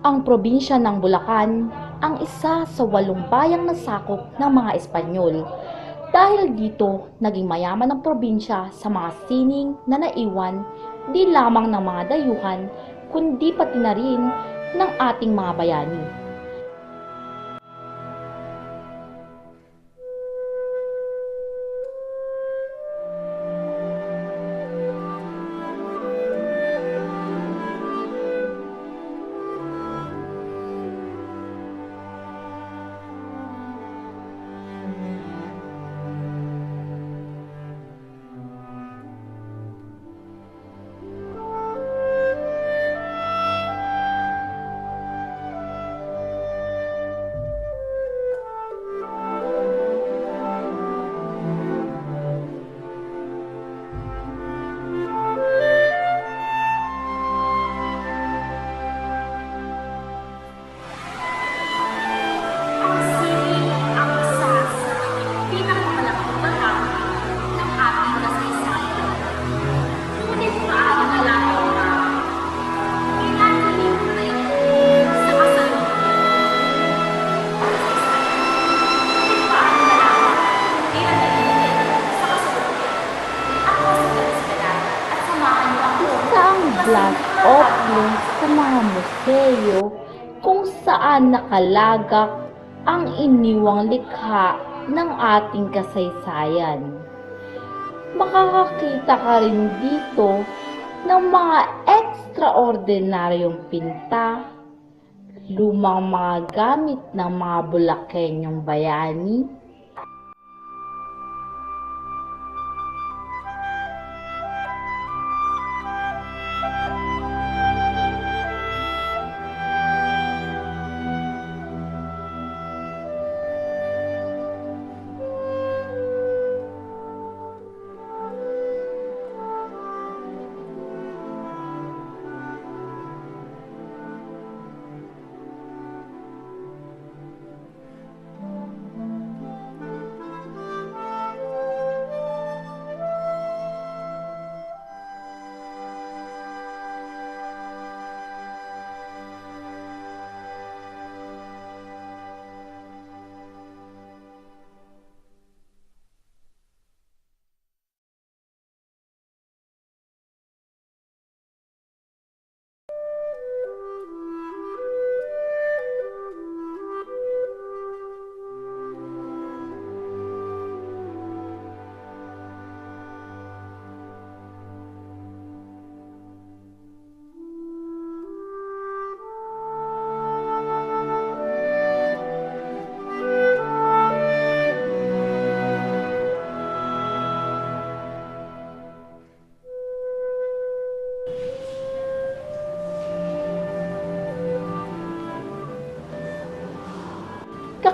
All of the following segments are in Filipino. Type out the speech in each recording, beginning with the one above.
Ang probinsya ng Bulacan ang isa sa 8 bayang nasakop ng mga Espanyol. Dahil dito, naging mayaman ang probinsya sa mga sining na naiwan di lamang ng mga dayuhan, kundi pati na rin ng ating mga bayani. Ang sining ang isa sa pinakamalaking bahagi ng ating kasaysayan. Ngunit paano nalaman na pinatuloy na ito sa kasalukuyan? Ngunit paano nalaman pinatuloy sa kasalukuyan? Ako si Felicita at samahan niyo ako Isa ang blast off sa mga museo kung saan nakalagak ang iniwang likha ng ating kasaysayan. Makakakita ka rin dito ng mga ekstraordinaryong pinta, lumang mga gamit ng mga Bulakenyong bayani,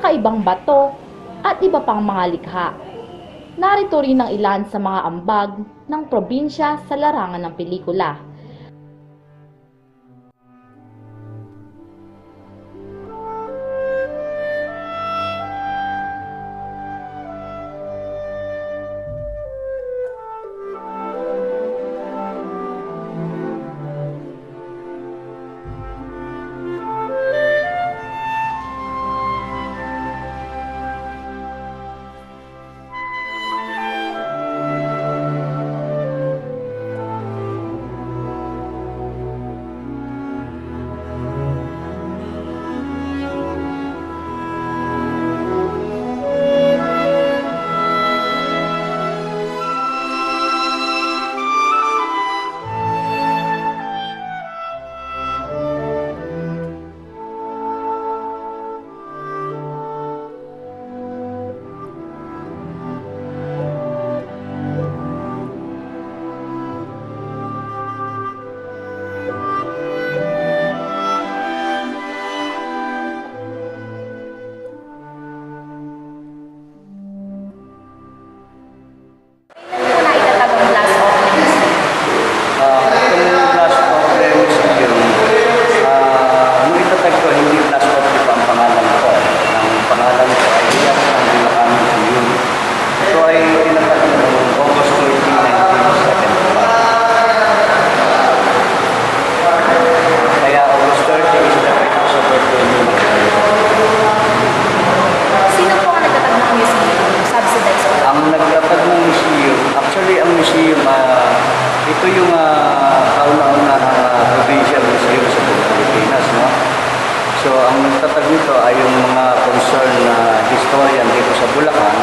kakaibang bato, at iba pang mga likha. Narito rin ang ilan sa mga ambag ng probinsya sa larangan ng pelikula. historian dito sa Bulacan,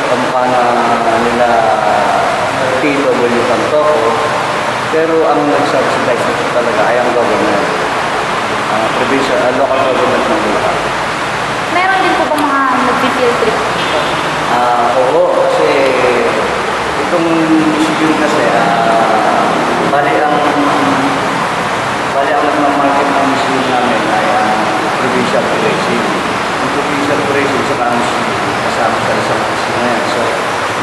kamukha na nila T.W. Tantoco, pero ang nag-subsidize nito talaga ay ang government, local government ng Bulacan. Meron din po ba mga nag-field trip dito? Oo, kasi itong museum kasi, bali ang nagmamarket ng museum namin ay ang provincial tourism. Ang provincial tourism sa ang museum kasama sa isang museum na yan. So,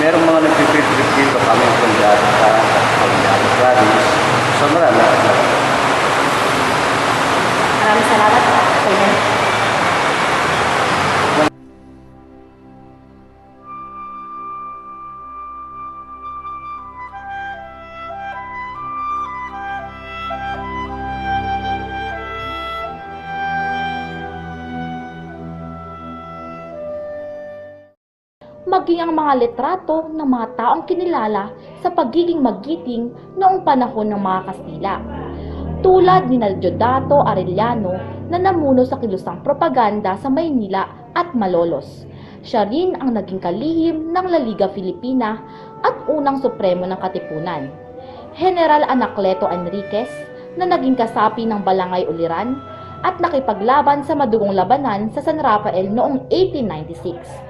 merong mga nag-field trip dito kami from the province. So, marami. Maraming salamat po. Maging ang mga litrato ng mga taong kinilala sa pagiging magiting noong panahon ng mga Kastila. Tulad ni Diodato Arellano na namuno sa kilusang propaganda sa Maynila at Malolos. Siya rin ang naging kalihim ng La Liga Filipina at unang supremo ng Katipunan. General Anacleto Enriquez na naging kasapi ng Balangay Uliran at nakipaglaban sa madugong labanan sa San Rafael noong 1896.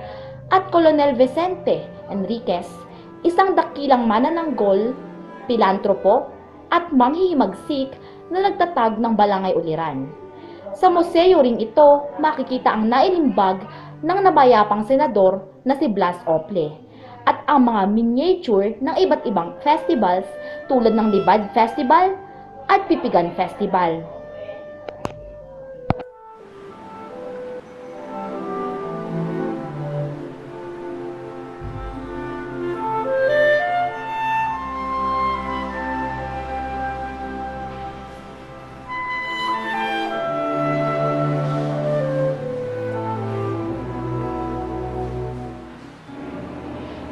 At Colonel Vicente Enriquez, isang dakilang manananggol, pilantropo, at manghihimagsik na nagtatag ng Balangay Uliran. Sa museo ring ito, makikita ang nailimbag ng nabayapang senador na si Blas Ople at ang mga miniature ng iba't ibang festivals tulad ng Libad Festival at Pipigan Festival.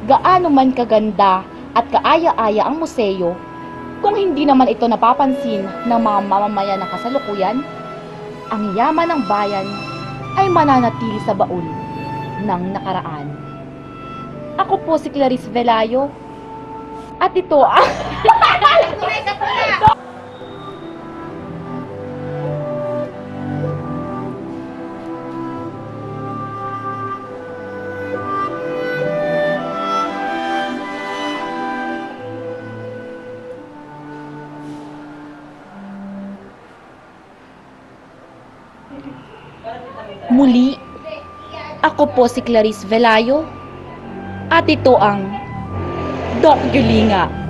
Gaano man kaganda at kaaya-aya ang museo, kung hindi naman ito napapansin ng mga mamamayan ng kasalukuyan, ang yaman ng bayan ay mananatili sa baul ng nakaraan. Ako po si Clarice Velayo at ito ang... Muli, ako po si Clarice Velayo at ito ang Doc Yulinga.